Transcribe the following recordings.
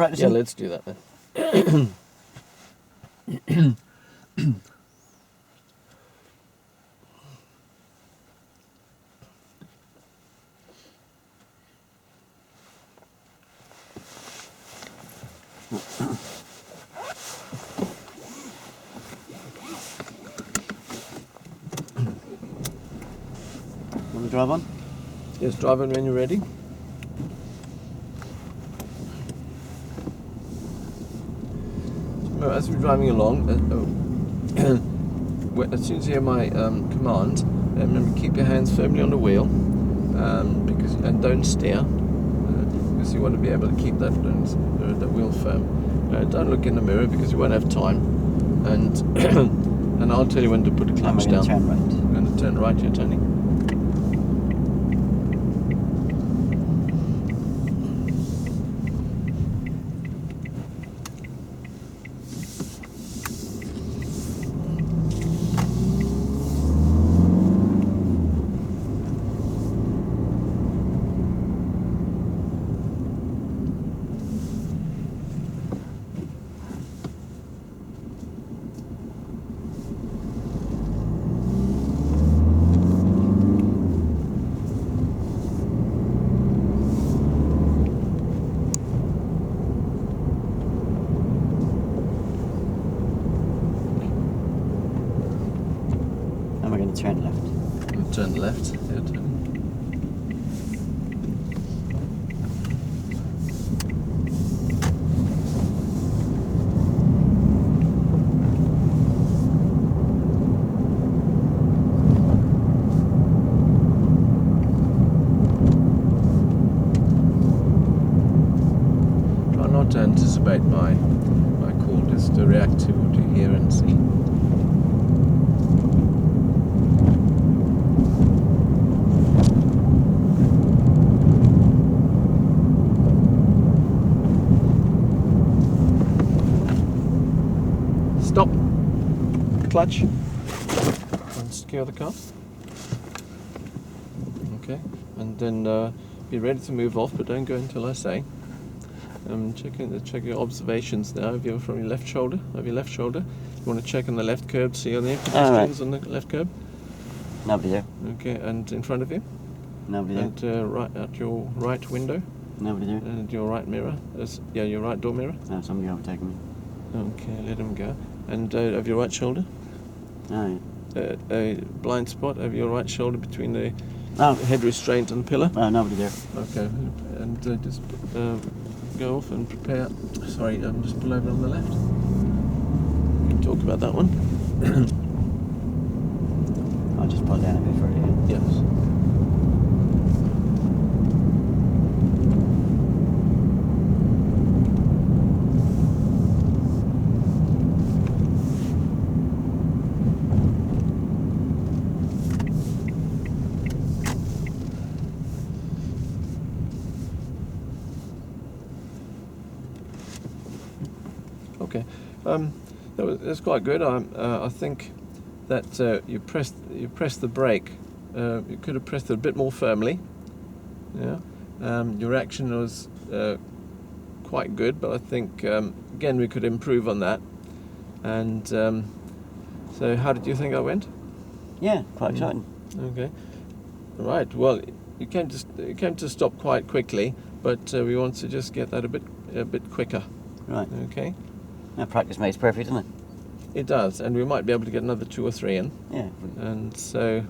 practicing? Yeah, let's do that then. Want to drive on? Yes, drive on when you're ready. As we're driving along, as soon as you hear my command, remember keep your hands firmly on the wheel, and don't steer, because you want to be able to keep that wheel firm. Don't look in the mirror because you won't have time, and and I'll tell you when to put the clutch down. Turn right. I'm going to turn right. You're turning. And we're going to turn left. And turn left. Yeah, turn. Try not to anticipate my call, just to react to what you hear and see. Stop. Clutch. And secure the car. Okay. And then be ready to move off, but don't go until I say. Check your observations now from your left shoulder. You want to check on the left curb, see on the pedestrians on the left curb. Nobody there. Okay, and in front of you. Nobody there. And right at your right window. Nobody there. And your right mirror. Your right door mirror. No, somebody overtaking me. Okay, let him go. And of your right shoulder. Oh, yeah. A blind spot over your right shoulder between the Oh. head restraint and pillar. Oh, nobody there. Okay, and just go off and prepare. Sorry, just pull over on the left. We can talk about that one. I'll just pull down a bit further. Yes. Okay, that's quite good. I think that you pressed the brake. You could have pressed it a bit more firmly. Yeah. Your action was quite good, but I think again we could improve on that. And so, how did you think I went? Yeah, quite exciting. Okay. Right. Well, you came to stop quite quickly, but we want to just get that a bit quicker. Right. Okay. Now, practice makes perfect, doesn't it? It does, and we might be able to get another 2 or 3 in. Yeah. And so,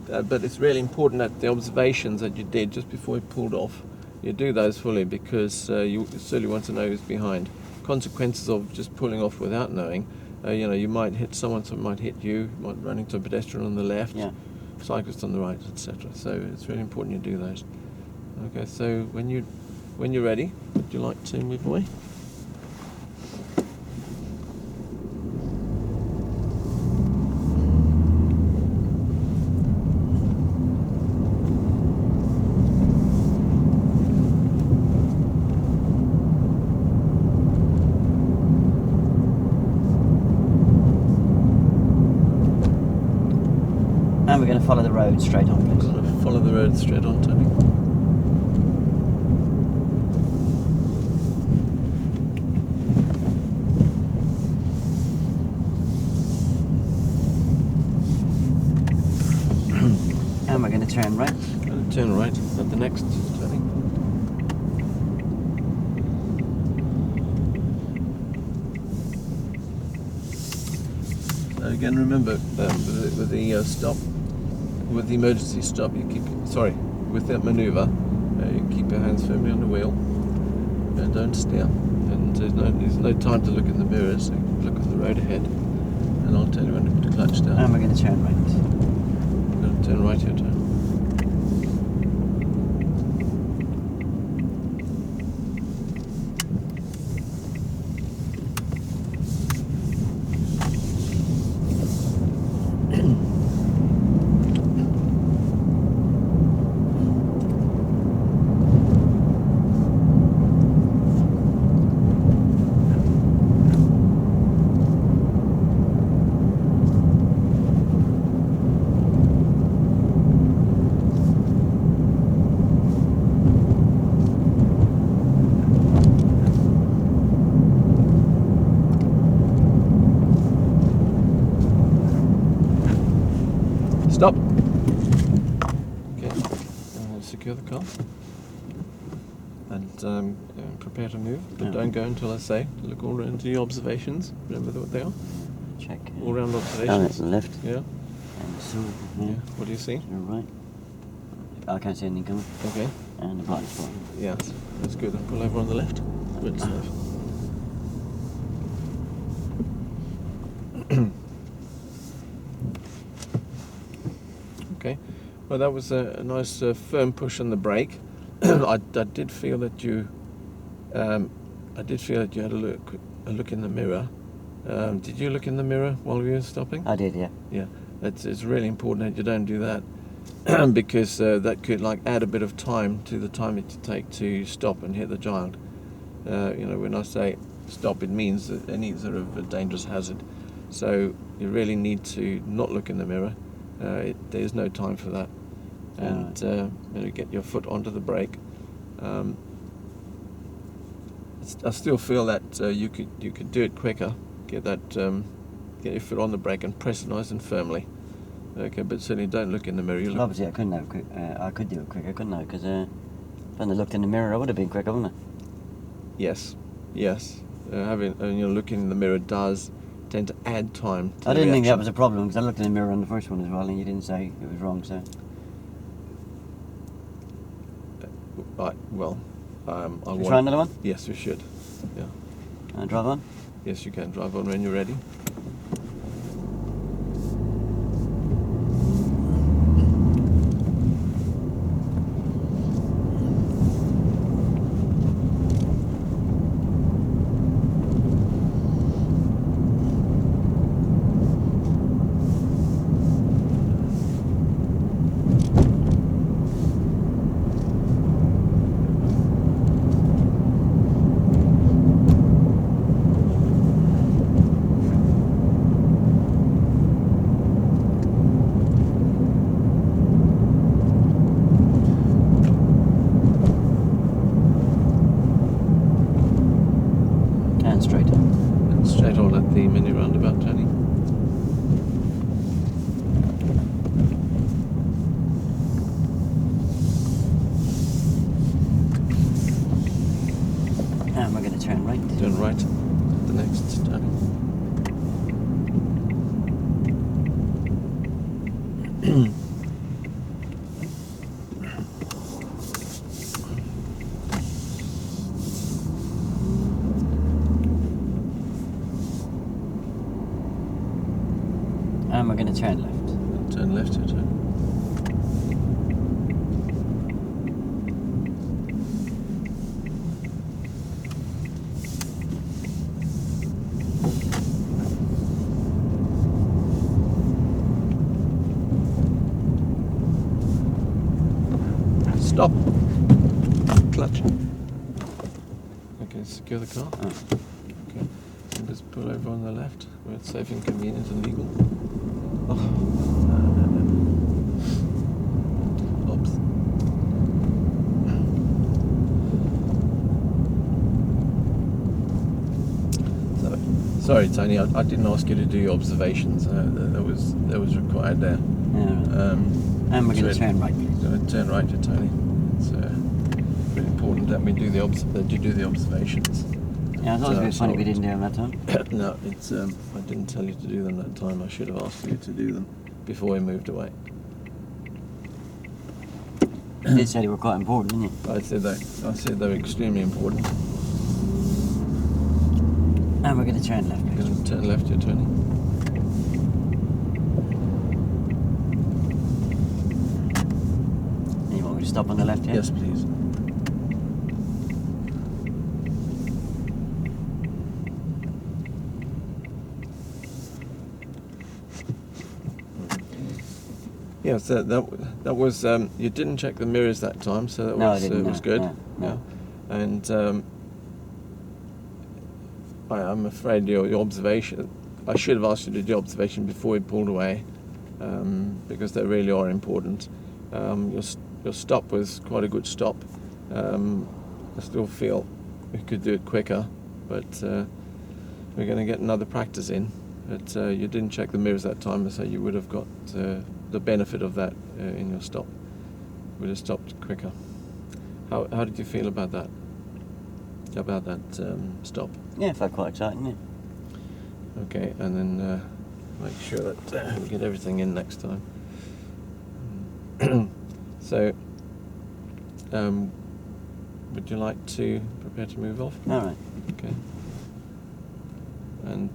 but it's really important that the observations that you did just before you pulled off, you do those fully, because you certainly want to know who's behind. Consequences of just pulling off without knowing, you might hit someone might hit you, you might run into a pedestrian on the left, Yeah. cyclist on the right, etc. So it's really important you do those. Okay, so when you're ready, would you like to move away? And we're going to follow the road straight on, please. Going to follow the road straight on, Tony. going to turn right. Turn right at the next turning. Again, remember with the stop, with the emergency stop, you keep with that manoeuvre, you keep your hands firmly on the wheel and don't steer. And there's no time to look in the mirrors. So you look at the road ahead, and I'll tell you when to put the clutch down. And we're going to turn right. You're going to turn right your turn. Stop. Okay, secure the car and prepare to move, but Yeah. don't go until I say. Look all around to your observations. Remember what they are? Check. All round Down at observations. the left. Yeah. And so, Yeah. What do you see? to the right. I can't see anything coming. Okay. And the blind spot. Yeah, that's good. Then pull over on the left. Good stuff. Okay. Well, that was a nice firm push on the brake. I did feel that you, had a look in the mirror. Did you look in the mirror while you were stopping? I did, yeah. Yeah, it's really important that you don't do that because that could add a bit of time to the time it take to stop and hit the child. When I say stop, it means that any sort of a dangerous hazard. So you really need to not look in the mirror. There's no time for that, and get your foot onto the brake. I still feel that you could do it quicker. Get your foot on the brake and press it nice and firmly. Okay, but certainly don't look in the mirror. Well, obviously, I couldn't have quick. I could do it quicker, couldn't I? Because if I had looked in the mirror, I would have been quicker, wouldn't I? Yes. Looking in the mirror does tend to add time to I the didn't think that reaction. was a problem because I looked in the mirror on the first one as well, and you didn't say it was wrong. So Right, well, I should we want... try another one. Yes, we should. Yeah. Drive on. Yes, you can. Drive on when you're ready. And straight on. And straight on at the mini roundabout, Tony. And we're going to turn right. Turn right at the next turning. And we're going to turn left. Turn left your turn. Stop. Clutch. Okay, secure the car. Oh. Okay. And just pull over on the left where it's safe and convenient and legal. Oh. Oops. Sorry, Tony. I didn't ask you to do your observations. That was required there. Yeah. Right. And we're going to turn right, please. Turn right, you're Tony. It's really important that we do that you do the observations. Yeah, I thought it was a bit funny we didn't do them that time. No, it's I didn't tell you to do them that time. I should have asked you to do them before we moved away. You did say they were quite important, didn't you? I said they were extremely important. And we're going to turn left, You're please. going to turn left, you're Tony. And you want me to stop on the left here? Yes, please. Yeah, so that was you didn't check the mirrors that time, so that No, I was didn't, was no, good. no. Yeah. And I'm afraid your observation. I should have asked you to do observation before we pulled away, because they really are important. Your stop was quite a good stop. I still feel we could do it quicker, but we're going to get another practice in. But you didn't check the mirrors that time, so you would have got the benefit of that in your stop. Would have stopped quicker. How did you feel about that? About that stop? Yeah, it felt quite exciting, yeah. Okay, and then make sure that we get everything in next time. So, would you like to prepare to move off? All right. Okay. And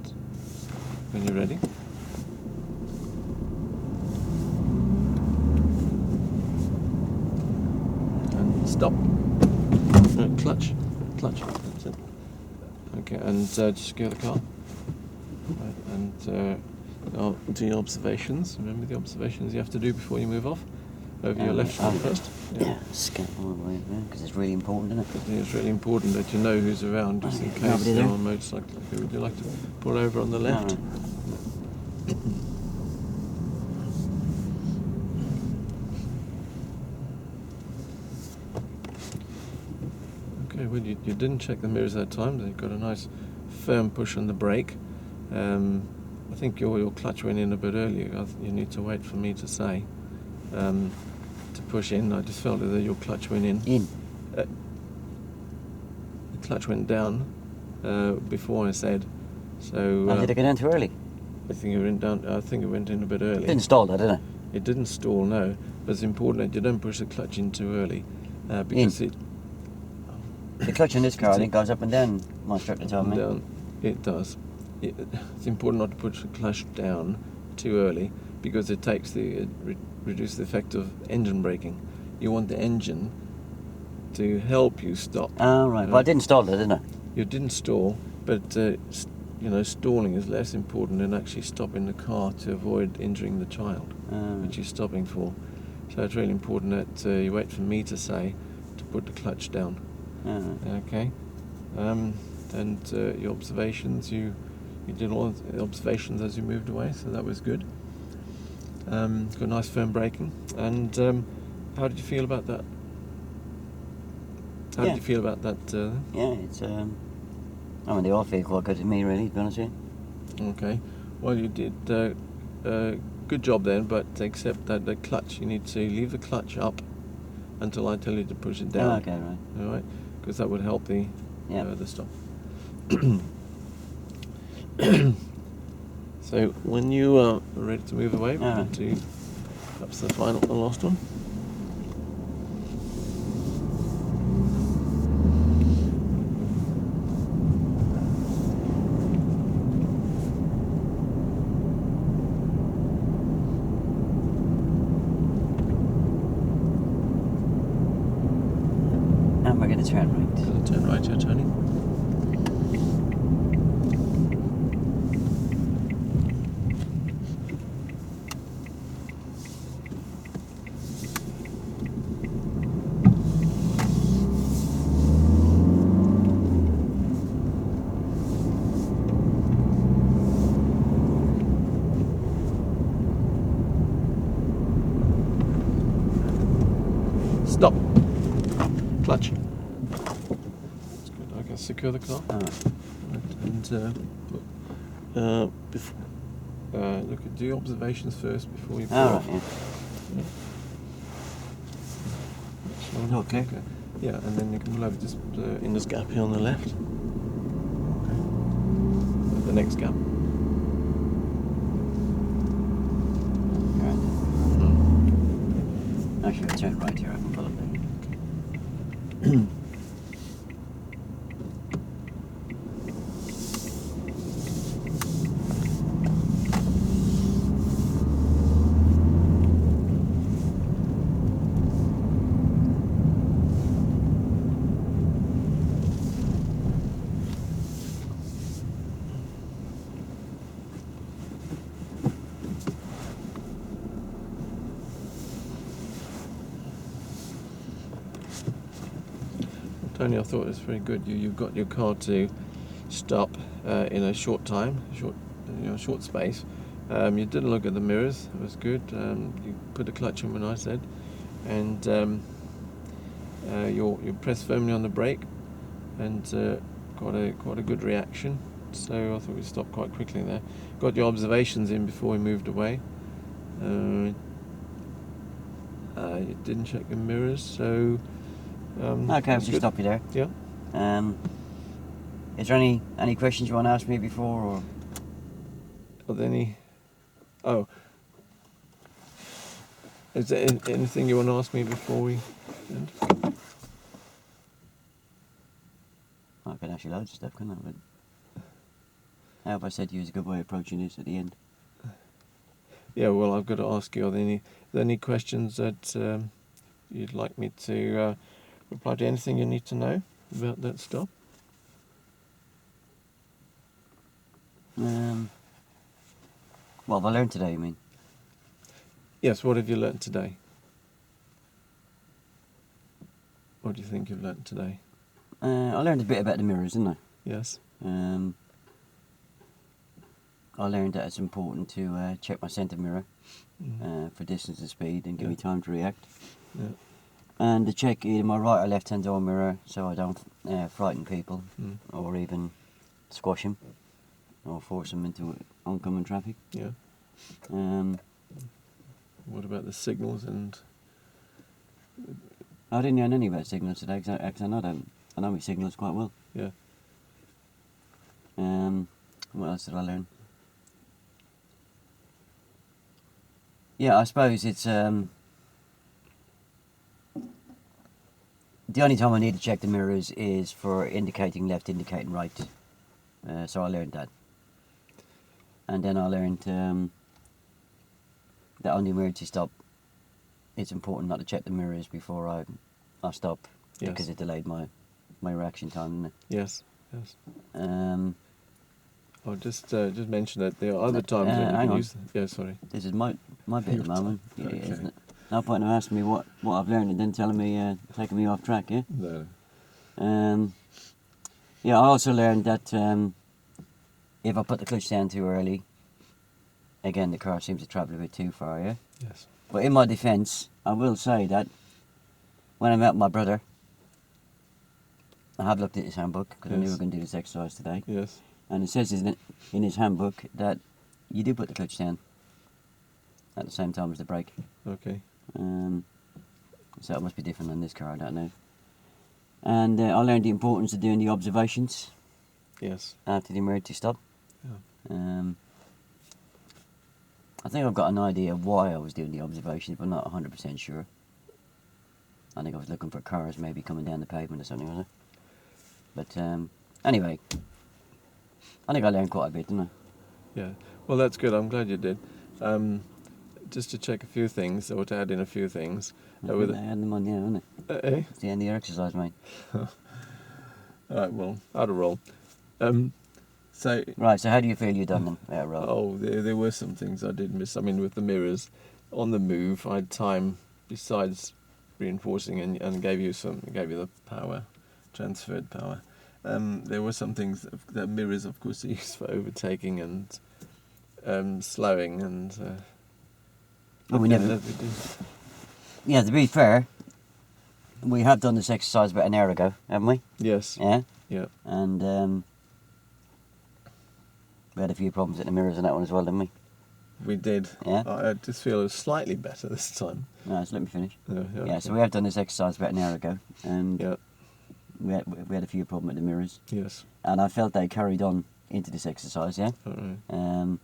when you're ready. And stop. No, clutch. That's it. Okay, and just secure the car. Right, and now do your observations. Remember the observations you have to do before you move off? Over your left shoulder first. Yeah, scan all the way there, because it's really important, isn't it? I think it's really important that you know who's around, just in case Nobody they're there? on a motorcycle. Okay, would you like to pull over on the left? All Okay, well you didn't check the mirrors that time. They've got a nice firm push on the brake. I think your clutch went in a bit earlier. You need to wait for me to say to push in. I just felt that your clutch went in. In. The clutch went down before I said. So Did it go down too early? I think it went down. I think it went in a bit early. Didn't stall that, did it? It didn't stall, no. But it's important that you don't push the clutch in too early, because The clutch in this car, I think, goes up and down, my instructor told me. down. It does. It's important not to push the clutch down too early, because it takes reduce the effect of engine braking. You want the engine to help you stop. Oh, right. Well, I didn't stall it, didn't I? You didn't stall, but stalling is less important than actually stopping the car to avoid injuring the child, which you're stopping for. So it's really important that you wait for me to say to put the clutch down. Okay. And your observations, you did all the observations as you moved away, so that was good. Got nice firm braking. And how did you feel about that? How did you feel about that? Yeah, it's I mean, they all feel quite good to me, really, to be honest with you. Okay. Well, you did good job then, but except that the clutch, you need to leave the clutch up until I tell you to push it down. Oh, okay, right. All right, because that would help the stop. So when you are ready to move away, we're going to perhaps the last one. And we're going to turn right. Going to turn right here, Tony. Stop. Clutch. That's good. I can secure the car. And look at do observations first before you pull Oh, off. right, yeah. on. Oh, okay. Yeah, and then you can pull over just in this gap here on the left. Okay. The next gap. Right. Mm. Actually, I'll turn right here. I can pull up there. Tony, I thought it was very good. You got your car to stop in a short time, short space. You didn't look at the mirrors. It was good. You put the clutch in when I said, and you pressed firmly on the brake, and quite a good reaction. So I thought we stopped quite quickly there. Got your observations in before we moved away. You didn't check your mirrors, so. Okay, I'll just stop you there. Yeah. Is there any questions you want to ask me before, or? Are there any? Oh. Is there anything you want to ask me before we end? I could ask you loads of stuff, couldn't I? But how have I said you was a good way of approaching this at the end? Yeah, well, I've got to ask you, are there any questions that you'd like me to reply to? Anything you need to know about that stop? What have I learned today, you mean? Yes, what have you learnt today? What do you think you've learnt today? I learned a bit about the mirrors, didn't I? Yes. I learned that it's important to check my centre mirror Mm. for distance and speed and give Yeah. me time to react. Yeah. And to check either my right or left hand door mirror so I don't frighten people Mm. or even squash them or force them into oncoming traffic. Yeah. What about the signals and? I didn't learn any about signals today because I know my signals quite well. Yeah. What else did I learn? Yeah, I suppose it's the only time I need to check the mirrors is for indicating left, indicating right. So I learned that. And then I learned that on the emergency stop, it's important not to check the mirrors before I stop, Yes. because it delayed my reaction time, didn't it? Yes. Yes. I'll just mention that there are other times when you hang can on. use. Yeah, sorry. This is my bit at the moment, Okay. isn't it? No point in asking me what I've learned and then telling me, taking me off track, yeah? No. Yeah, I also learned that if I put the clutch down too early, again, the car seems to travel a bit too far, yeah? Yes. But in my defence, I will say that when I met my brother, I have looked at his handbook because I knew we Yes. were going to do this exercise today. Yes. And it says in his handbook that you do put the clutch down at the same time as the brake. Okay. So it must be different on this car, I don't know. And I learned the importance of doing the observations Yes. after the emergency stop. Yeah. I think I've got an idea of why I was doing the observations, but not 100% sure. I think I was looking for cars maybe coming down the pavement or something, was it? But anyway, I think I learned quite a bit, didn't I? Yeah. Well, that's good. I'm glad you did. Just to check a few things, or to add in a few things. I With had them on, yeah, wasn't it? eh? It's the end of your exercise, mate. All right. Well, out of roll. So. Right, so how do you feel you've done them out of roll? Oh, there were some things I did miss. I mean, with the mirrors, on the move, I had time besides reinforcing and gave you the power, transferred power. There were some things that mirrors, of course, are used for overtaking and slowing and. Well, we never. Yeah, to be fair, we have done this exercise about an hour ago, haven't we? Yes. Yeah. Yeah. And we had a few problems at the mirrors on that one as well, didn't we? we did. Yeah? I just feel it was slightly better this time. No, so let me finish. Yeah. Yeah, so we have done this exercise about an hour ago, and Yeah. we had a few problems with the mirrors, Yes. and I felt they carried on into this exercise, yeah? All right.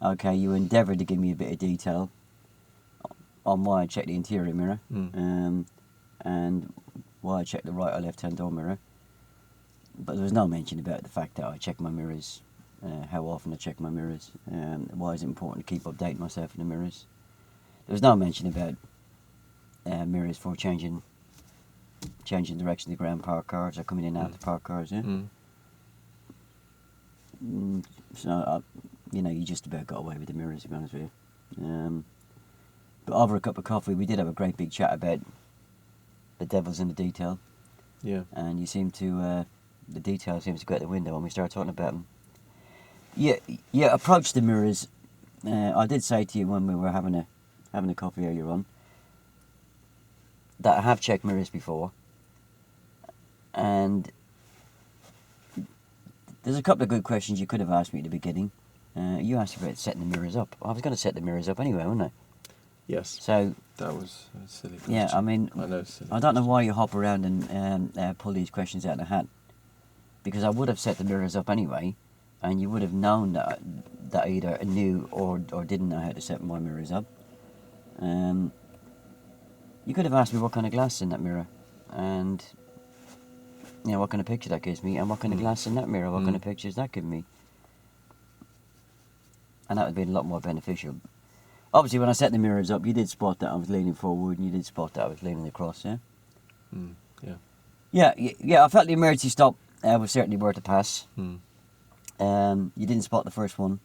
Okay, you endeavoured to give me a bit of detail on why I checked the interior mirror, and why I checked the right or left-hand door mirror, but there was no mention about the fact that I check my mirrors, how often I check my mirrors, why is it important to keep updating myself in the mirrors. There was no mention about mirrors for changing direction of the ground parked cars or coming in and out of parked cars, yeah? So, you just about got away with the mirrors, to be honest with you. But over a cup of coffee, we did have a great big chat about the devil's in the detail, Yeah. and you seem to, the detail seems to go out the window when we start talking about them. Yeah, approach the mirrors. I did say to you when we were having a coffee earlier on that I have checked mirrors before, and there's a couple of good questions you could have asked me at the beginning. You asked about setting the mirrors up. I was going to set the mirrors up anyway, wasn't I? Yes. So That was a silly question. yeah, I mean, I know. Silly I don't know why you hop around and pull these questions out of the hat, because I would have set the mirrors up anyway, and you would have known that I either knew or didn't know how to set my mirrors up. You could have asked me what kind of glass is in that mirror, and what kind of picture that gives me, and what kind of glass in that mirror, what kind of pictures that give me, and that would be a lot more beneficial. Obviously, when I set the mirrors up, you did spot that I was leaning forward, and you did spot that I was leaning across, yeah? Yeah. Yeah, I felt the emergency stop was certainly worth a pass. You didn't spot the first one.